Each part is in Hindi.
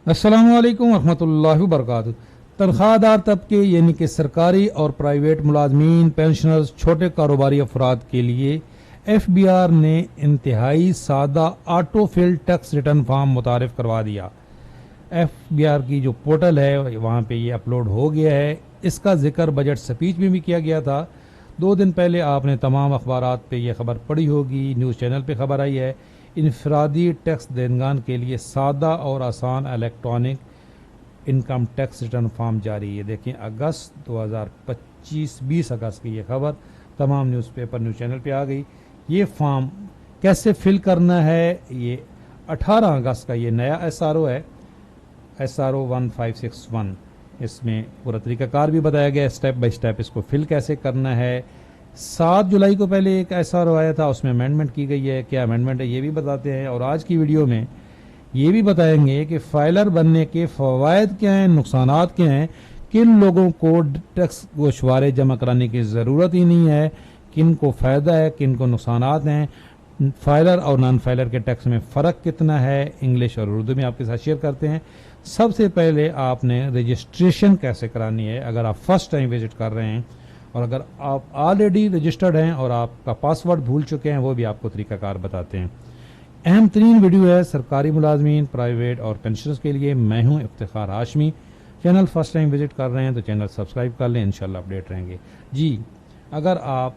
अस्सलामुअलैकुम वरहमतुल्लाहि वबरकातुहू। तनख्वाहदार तबके यानी कि सरकारी और प्राइवेट मुलाजमीन, पेंशनर्स, छोटे कारोबारी अफराद के लिए FBR ने इंतहाई सादा auto fill tax return form मुतारिफ करवा दिया। FBR की जो पोर्टल है वहाँ पे ये अपलोड हो गया है। इसका जिक्र बजट स्पीच में भी किया गया था। 2 दिन पहले आपने तमाम अखबारात पे ये खबर पढ़ी होगी, न्यूज़ चैनल पे खबर आई है। इनफरादी टैक्स देनगान के लिए सादा और आसान electronic income tax return form जारी है। देखें अगस्त 2025 20 अगस्त की ये खबर तमाम न्यूज़पेपर न्यूज़ चैनल पे आ गई। ये फॉर्म कैसे फिल करना है, ये 18 अगस्त का ये नया SRO है, SRO 1561। इसमें पूरा तरीकाकार भी बताया गया है, स्टेप बाय स्टेप इसको फिल कैसे करना है। 7 जुलाई को पहले एक SRO आया था, उसमें अमेंडमेंट की गई है। क्या अमेंडमेंट है ये भी बताते हैं, और आज की वीडियो में ये भी बताएंगे कि फाइलर बनने के फ़वाइद क्या हैं, नुकसानात क्या हैं, किन लोगों को टैक्स गोशवारे जमा कराने की ज़रूरत ही नहीं है, किन को फ़ायदा है, किन को नुकसानात हैं, फाइलर और नॉन फाइलर के टैक्स में फ़र्क कितना है, इंग्लिश और उर्दू में आपके साथ शेयर करते हैं। सबसे पहले आपने रजिस्ट्रेशन कैसे करानी है अगर आप फर्स्ट टाइम विजिट कर रहे हैं, और अगर आप ऑलरेडी रजिस्टर्ड हैं और आपका पासवर्ड भूल चुके हैं वो भी आपको तरीकाकार बताते हैं। अहम तरीन वीडियो है सरकारी मुलाजमीन, प्राइवेट और पेंशनर्स के लिए। मैं हूं Iftikhar Hashmi. Channel first time visit कर रहे हैं तो चैनल सब्सक्राइब कर लें, इंशाल्लाह अपडेट रहेंगे जी। अगर आप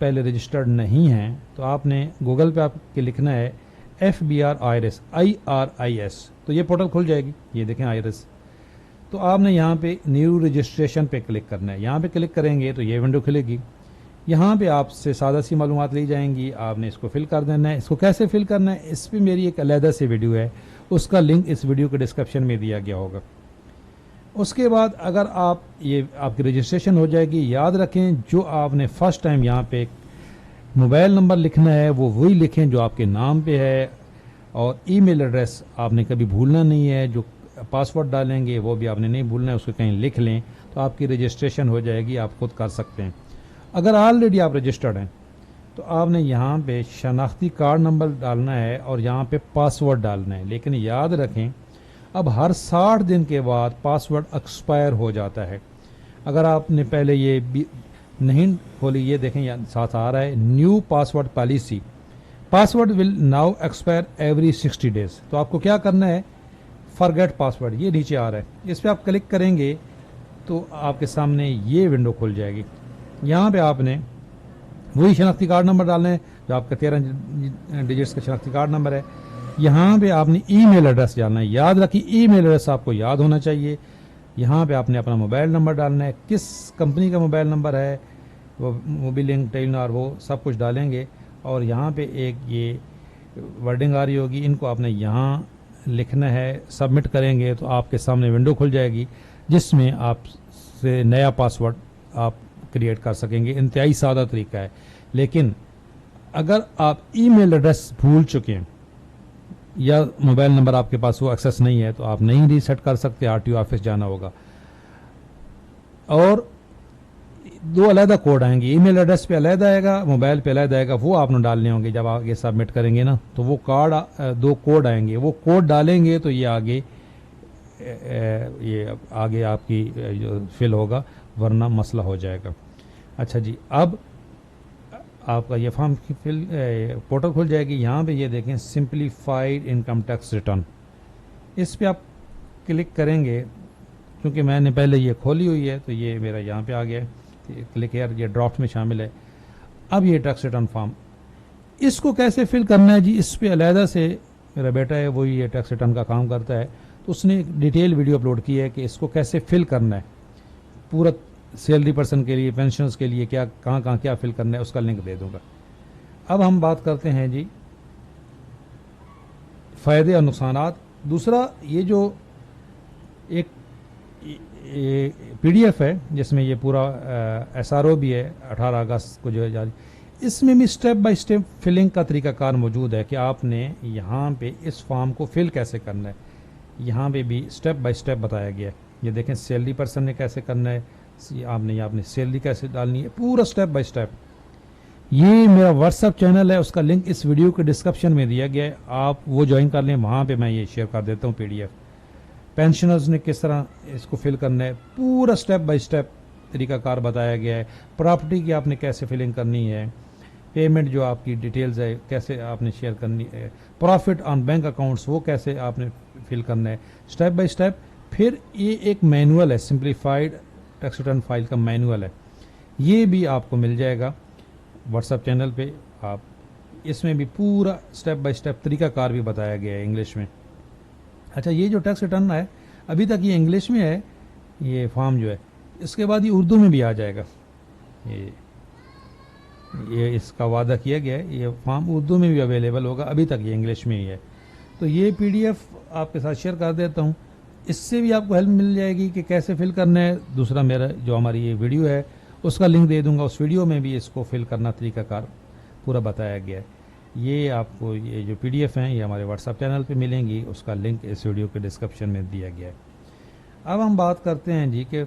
पहले रजिस्टर्ड नहीं हैं तो आपने गूगल पे आपके लिखना है FBR IRIS, तो ये पोर्टल खुल जाएगी। ये देखें IRIS, तो आपने यहाँ पे न्यू रजिस्ट्रेशन पे क्लिक करना है। यहाँ पे क्लिक करेंगे तो ये विंडो खुलेगी। यहाँ पे आपसे सादा सी मालूमात ली जाएंगी, आपने इसको फिल कर देना है। इसको कैसे फिल करना है इस पर मेरी एक अलहदा से वीडियो है, उसका लिंक इस वीडियो के डिस्क्रिप्शन में दिया गया होगा। उसके बाद अगर आप ये आपकी रजिस्ट्रेशन हो जाएगी। याद रखें जो आपने फर्स्ट टाइम यहाँ पे मोबाइल नंबर लिखना है वो वही लिखें जो आपके नाम पे है, और ईमेल एड्रेस आपने कभी भूलना नहीं है। जो पासवर्ड डालेंगे वो भी आपने नहीं भूलना है, उसको कहीं लिख लें तो आपकी रजिस्ट्रेशन हो जाएगी, आप खुद कर सकते हैं। अगर ऑलरेडी आप रजिस्टर्ड हैं तो आपने यहाँ पे शनाख्ती कार्ड नंबर डालना है और यहाँ पे पासवर्ड डालना है। लेकिन याद रखें अब हर 60 दिन के बाद पासवर्ड एक्सपायर हो जाता है। अगर आपने पहले ये नहीं खोली, ये देखें यहाँ साथ आ रहा है new password policy, password will now expire every 60 days. तो आपको क्या करना है, फॉरगेट पासवर्ड, ये नीचे आ रहा है, इस पर आप क्लिक करेंगे तो आपके सामने ये विंडो खुल जाएगी। यहाँ पे आपने वही शनाख्ती कार्ड नंबर डालना है जो आपका 13 डिजिट्स का शनाख्ती कार्ड नंबर है। यहाँ पे आपने ईमेल एड्रेस डालना है। याद रखिए ईमेल एड्रेस आपको याद होना चाहिए। यहाँ पे आपने अपना मोबाइल नंबर डालना है, किस कंपनी का मोबाइल नंबर है, वो मोबिलिंक, टेलीनॉर, वो सब कुछ डालेंगे। और यहाँ पे एक ये वर्डिंग आ रही होगी, इनको आपने यहाँ लिखना है। सबमिट करेंगे तो आपके सामने विंडो खुल जाएगी जिसमें आपसे नया पासवर्ड आप क्रिएट कर सकेंगे। इंतहाई सादा तरीका है। लेकिन अगर आप ईमेल एड्रेस भूल चुके हैं या मोबाइल नंबर आपके पास वो एक्सेस नहीं है तो आप नहीं रीसेट कर सकते, RTO ऑफिस जाना होगा। और 2 अलहदा कोड आएंगे, ईमेल एड्रेस पे अलहदा आएगा, मोबाइल पे अलहदा आएगा, वो आपने डालने होंगे। जब आगे सबमिट करेंगे ना तो वो 2 कोड आएंगे, वो कोड डालेंगे तो ये आगे आपकी जो फिल होगा, वरना मसला हो जाएगा। अच्छा जी, अब आपका ये फॉर्म की फिल पोर्टल खुल जाएगी। यहाँ पे ये देखें सिंप्लीफाइड इनकम टैक्स रिटर्न, इस पे आप क्लिक करेंगे। क्योंकि मैंने पहले ये खोली हुई है तो ये मेरा यहाँ पे आ गया है, क्लिक यार, ये ड्राफ्ट में शामिल है। अब ये टैक्स रिटर्न फॉर्म, इसको कैसे फिल करना है जी, इस पे अलहदा से मेरा बेटा है वही ये टैक्स रिटर्न का काम करता है, तो उसने एक डिटेल वीडियो अपलोड की है कि इसको कैसे फिल करना है। पूरा सैलरी पर्सन के लिए, पेंशनर्स के लिए क्या कहाँ क्या फिल करना है, उसका लिंक दे दूंगा। अब हम बात करते हैं जी फ़ायदे और नुकसानात। दूसरा, ये जो एक PDF है जिसमें ये पूरा SRO भी है 18 अगस्त को जो है जारी, इसमें भी स्टेप बाय स्टेप फिलिंग का तरीकाकार मौजूद है कि आपने यहाँ पे इस फॉर्म को फिल कैसे करना है। यहाँ पे भी स्टेप बाय स्टेप बताया गया है। ये देखें सैलरी पर्सन ने कैसे करना है, आपने सैलरी कैसे डालनी है, पूरा स्टेप बाय स्टेप। ये मेरा व्हाट्सएप चैनल है, उसका लिंक इस वीडियो के डिस्क्रिप्शन में दिया गया है, आप वो ज्वाइन कर लें। वहाँ पे मैं ये शेयर कर देता हूँ PDF। पेंशनर्स ने किस तरह इसको फिल करना है, पूरा स्टेप बाय स्टेप तरीकाकार बताया गया है। प्रॉपर्टी की आपने कैसे फिलिंग करनी है, पेमेंट जो आपकी डिटेल्स है कैसे आपने शेयर करनी है, प्रॉफिट ऑन बैंक अकाउंट्स वो कैसे आपने फिल करना है, स्टेप बाय स्टेप। फिर ये एक मैनुअल है, सिंप्लीफाइड टैक्स रिटर्न फाइल का मैनुअल है, ये भी आपको मिल जाएगा व्हाट्सएप चैनल पे। आप इसमें भी पूरा स्टेप बाय स्टेप तरीकाकार भी बताया गया है इंग्लिश में। अच्छा, ये जो टैक्स रिटर्न है अभी तक ये इंग्लिश में है, ये फॉर्म जो है, इसके बाद ये उर्दू में भी आ जाएगा। ये इसका वादा किया गया है, ये फॉर्म उर्दू में भी अवेलेबल होगा, अभी तक ये इंग्लिश में ही है। तो ये पीडीएफ आपके साथ शेयर कर देता हूँ, इससे भी आपको हेल्प मिल जाएगी कि कैसे फिल करना है। दूसरा मेरा जो हमारी ये वीडियो है उसका लिंक दे दूंगा, उस वीडियो में भी इसको फिल करना तरीकाकार पूरा बताया गया है। ये आपको ये जो पीडीएफ हैं ये हमारे व्हाट्सएप चैनल पे मिलेंगी, उसका लिंक इस वीडियो के डिस्क्रिप्शन में दिया गया है। अब हम बात करते हैं जी कि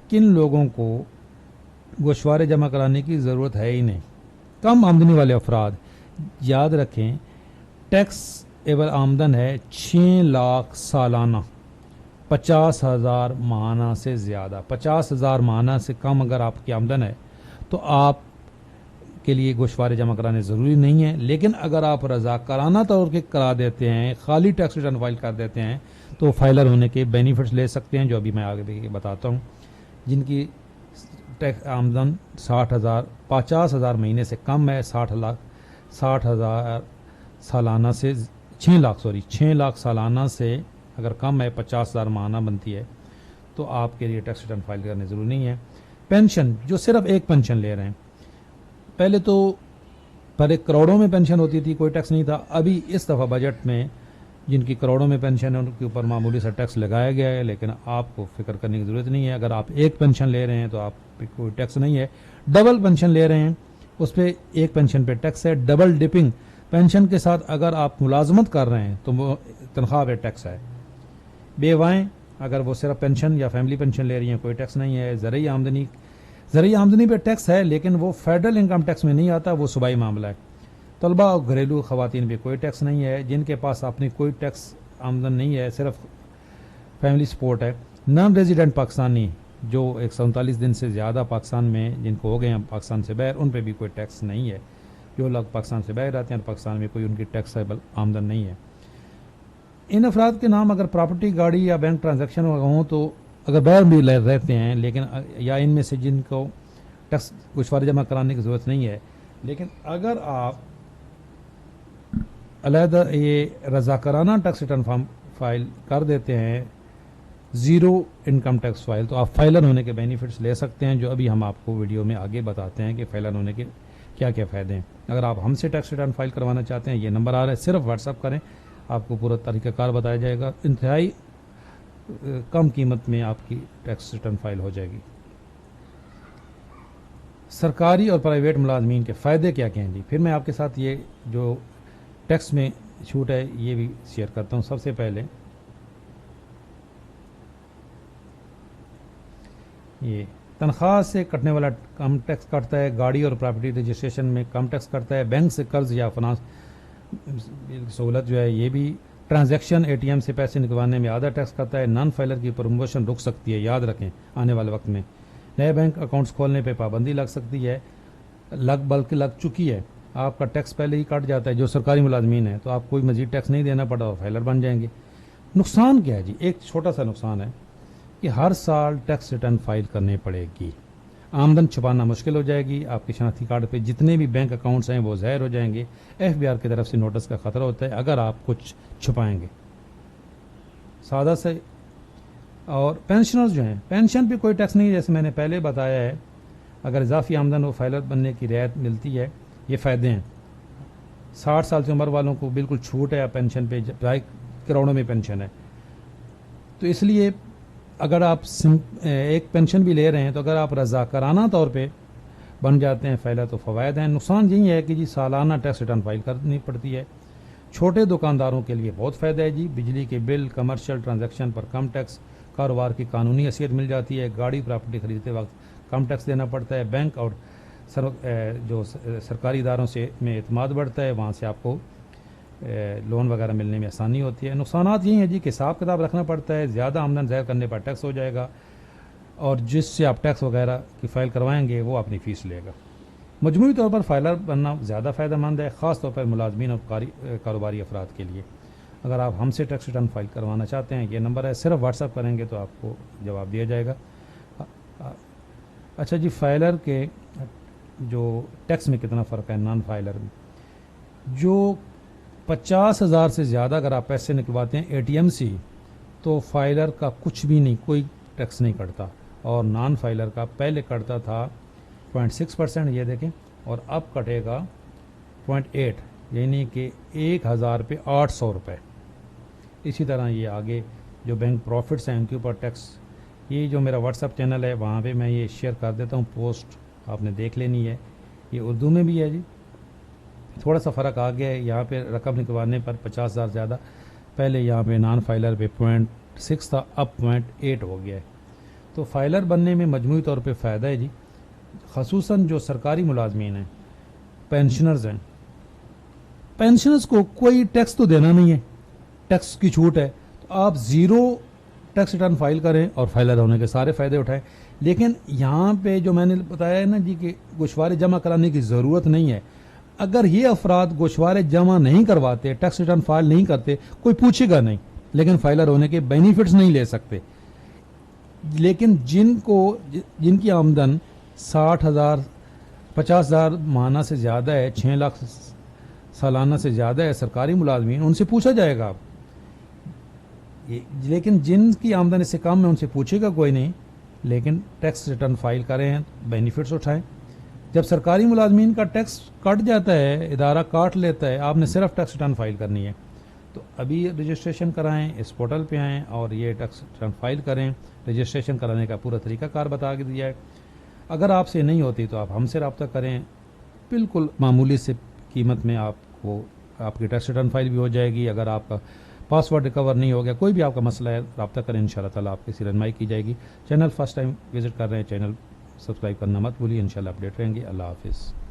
किन लोगों को गोशवारे जमा कराने की ज़रूरत है ही नहीं। कम आमदनी वाले अफराद, याद रखें टैक्स एबल आमदन है 6 लाख सालाना, 50,000 माहाना से ज़्यादा। 50,000 माहाना से कम अगर आपकी आमदन है तो आप के लिए गोशवारे जमा कराने ज़रूरी नहीं है। लेकिन अगर आप रज़ाकाराना तौर के करा देते हैं, खाली टैक्स रिटर्न फाइल कर देते हैं, तो फाइलर होने के बेनिफिट्स ले सकते हैं, जो अभी मैं आगे बताता हूँ। जिनकी टैक्स आमदन 50,000 महीने से कम है, 60,000 सालाना से 6 लाख सालाना से अगर कम है, 50,000 माहाना बनती है, तो आपके लिए टैक्स रिटर्न फाइल करने ज़रूरी नहीं है। पेंशन, जो सिर्फ एक पेंशन ले रहे हैं, पहले तो करोड़ों में पेंशन होती थी, कोई टैक्स नहीं था। अभी इस दफ़ा बजट में जिनकी करोड़ों में पेंशन है उनके ऊपर मामूली सा टैक्स लगाया गया है, लेकिन आपको फिक्र करने की ज़रूरत नहीं है। अगर आप एक पेंशन ले रहे हैं तो आप पे कोई टैक्स नहीं है। डबल पेंशन ले रहे हैं उस पर एक पेंशन पे टैक्स है। डबल डिपिंग पेंशन के साथ अगर आप मुलाजमत कर रहे हैं तो वो तनख्वाह पे टैक्स है। बेवाएँ अगर वो सिर्फ पेंशन या फैमिली पेंशन ले रही हैं, कोई टैक्स नहीं है। ज़रूरी आमदनी पे टैक्स है, लेकिन वो फेडरल इनकम टैक्स में नहीं आता, वो सूबाई मामला है। तलबा और घरेलू ख़वातीन पे कोई टैक्स नहीं है। जिनके पास अपनी कोई टैक्स आमदन नहीं है, सिर्फ फैमिली सपोर्ट है। नॉन रेजिडेंट पाकिस्तानी जो 147 दिन से ज़्यादा पाकिस्तान में जिनको हो गए हैं पाकिस्तान से बाहर, उन पे भी कोई टैक्स नहीं है। जो लोग पाकिस्तान से बाहर रहते हैं, पाकिस्तान में कोई उनकी टैक्सेबल आमदन नहीं है। इन अफराद के नाम अगर प्रॉपर्टी, गाड़ी या बैंक ट्रांजैक्शन हों तो अगर बाहर भी रहते हैं, लेकिन या इनमें से जिनको टैक्स गोशवारे जमा कराने की ज़रूरत नहीं है, लेकिन अगर आप अलहदा ये रज़ाकाराना टैक्स रिटर्न फॉर्म फाइल कर देते हैं, ज़ीरो इनकम टैक्स फाइल, तो आप फाइलर होने के बेनिफिट्स ले सकते हैं, जो अभी हम आपको वीडियो में आगे बताते हैं कि फाइलर होने के क्या क्या फ़ायदे हैं। अगर आप हमसे टैक्स रिटर्न फाइल करवाना चाहते हैं, ये नंबर आ रहा है, सिर्फ व्हाट्सअप करें, आपको पूरा तरीक़ाकार बताया जाएगा। इंतहाई कम कीमत में आपकी टैक्स रिटर्न फाइल हो जाएगी। सरकारी और प्राइवेट मुलाजमीन के फ़ायदे क्या क्या हैं जी, फिर मैं आपके साथ ये जो टैक्स में छूट है ये भी शेयर करता हूँ। सबसे पहले ये तनख्वाह से कटने वाला कम टैक्स कटता है, गाड़ी और प्रॉपर्टी रजिस्ट्रेशन में कम टैक्स कटता है, बैंक से कर्ज या फाइनेंस सहूलत जो है ये भी, ट्रांजैक्शन एटीएम से पैसे निकलवाने में आधा टैक्स करता है। नॉन फाइलर की प्रमोशन रुक सकती है, याद रखें आने वाले वक्त में। नए बैंक अकाउंट्स खोलने पे पाबंदी लग सकती है, बल्कि लग चुकी है। आपका टैक्स पहले ही कट जाता है जो सरकारी मुलाजमीन है, तो आप कोई मजीद टैक्स नहीं देना पड़ा और फाइलर बन जाएंगे। नुकसान क्या है जी, एक छोटा सा नुकसान है कि हर साल टैक्स रिटर्न फाइल करनी पड़ेगी। आमदन छुपाना मुश्किल हो जाएगी। आपके शनाख्ती कार्ड पे जितने भी बैंक अकाउंट्स हैं वो ज़ाहिर हो जाएंगे। एफबीआर की तरफ से नोटिस का खतरा होता है अगर आप कुछ छुपाएंगे, सादा से। और पेंशनर्स जो हैं, पेंशन पे कोई टैक्स नहीं है, जैसे मैंने पहले बताया है। अगर इजाफी आमदन हो फाइलर बनने की रियायत मिलती है, ये फ़ायदे हैं। 60 साल से उम्र वालों को बिल्कुल छूट है पेंशन पे, करोड़ों में पेंशन है। तो इसलिए अगर आप एक पेंशन भी ले रहे हैं तो अगर आप रज़ाकाराना तौर पे बन जाते हैं फाइलर तो फ़वायद हैं। नुकसान यही है कि जी सालाना टैक्स रिटर्न फाइल करनी पड़ती है। छोटे दुकानदारों के लिए बहुत फ़ायदा है जी, बिजली के बिल, कमर्शियल ट्रांजैक्शन पर कम टैक्स, कारोबार की कानूनी हैसियत मिल जाती है, गाड़ी प्रॉपर्टी खरीदते वक्त कम टैक्स देना पड़ता है, बैंक और जो सरकारी इदारों से में एतमाद बढ़ता है, वहाँ से आपको लोन वगैरह मिलने में आसानी होती है। नुकसानात यही है जी कि हिसाब किताब रखना पड़ता है, ज़्यादा आमदन ज़ाहिर करने पर टैक्स हो जाएगा और जिससे आप टैक्स वगैरह की फ़ाइल करवाएंगे वो अपनी फ़ीस लेगा। मजमूई तौर पर फाइलर बनना ज़्यादा फ़ायदेमंद है, ख़ास तौर पर मुलाजमीन और कारोबारी अफराद के लिए। अगर आप हमसे टैक्स रिटर्न फाइल करवाना चाहते हैं, ये नंबर है, सिर्फ व्हाट्सअप करेंगे तो आपको जवाब दिया जाएगा। अच्छा जी, फाइलर के जो टैक्स में कितना फ़र्क है नॉन फाइलर में? जो 50,000 से ज़्यादा अगर आप पैसे निकलवाते हैं ATM से, तो फाइलर का कुछ भी नहीं, कोई टैक्स नहीं कटता, और नॉन फाइलर का पहले कटता था 0.6%, ये देखें, और अब कटेगा 0.8, यानी कि 1,000 पे 800 रुपये। इसी तरह ये आगे जो बैंक प्रॉफिट्स हैं उनके ऊपर टैक्स, ये जो मेरा व्हाट्सअप चैनल है वहाँ पे मैं ये शेयर कर देता हूँ, पोस्ट आपने देख लेनी है, ये उर्दू में भी है जी। थोड़ा सा फ़र्क आ गया है, यहाँ पे रकम निकलवाने पर 50,000 ज़्यादा, पहले यहाँ पे नॉन फाइलर पे 0.6 था, अब 0.8 हो गया है। तो फाइलर बनने में मजमूई तौर पे फ़ायदा है जी, ख़ुसूसन जो सरकारी मुलाजमीन हैं, पेंशनर्स हैं। पेंशनर्स को कोई टैक्स तो देना नहीं है, टैक्स की छूट है, तो आप ज़ीरो टैक्स रिटर्न फाइल करें और फाइलर होने के सारे फ़ायदे उठाएं। लेकिन यहाँ पे जो मैंने बताया है ना जी कि गोशवारे जमा कराने की ज़रूरत नहीं है। अगर ये अफराद गोशवारे जमा नहीं करवाते, टैक्स रिटर्न फाइल नहीं करते, कोई पूछेगा नहीं, लेकिन फाइलर होने के बेनिफिट्स नहीं ले सकते। लेकिन जिनकी आमदन 60,000 50,000 माहाना से ज़्यादा है, 6 लाख सालाना से ज़्यादा है, सरकारी मुलाजमीन, उनसे पूछा जाएगा। लेकिन जिनकी आमदन इससे कम है उनसे पूछेगा कोई नहीं, लेकिन टैक्स रिटर्न फाइल करें, बेनिफिट्स उठाएं। जब सरकारी मुलाजमीन का टैक्स कट जाता है, इदारा काट लेता है, आपने सिर्फ टैक्स रिटर्न फाइल करनी है। तो अभी रजिस्ट्रेशन कराएं, इस पोर्टल पे आएँ और ये टैक्स रिटर्न फाइल करें। रजिस्ट्रेशन कराने का पूरा तरीकाकार बता दिया है। अगर आपसे नहीं होती तो आप हमसे रब्ता करें, बिल्कुल मामूली से कीमत में आपको आपकी टैक्स रिटर्न फाइल भी हो जाएगी। अगर आपका पासवर्ड रिकवर नहीं हो गया, कोई भी आपका मसला है, रब्ता करें, इंशाल्लाह ताला आपकी रहनुमाई की जाएगी। चैनल फर्स्ट टाइम विजिट कर रहे हैं, चैनल सब्सक्राइब करना मत भूलिए, इंशाल्लाह अपडेट रहेंगे। अल्लाह हाफिज़।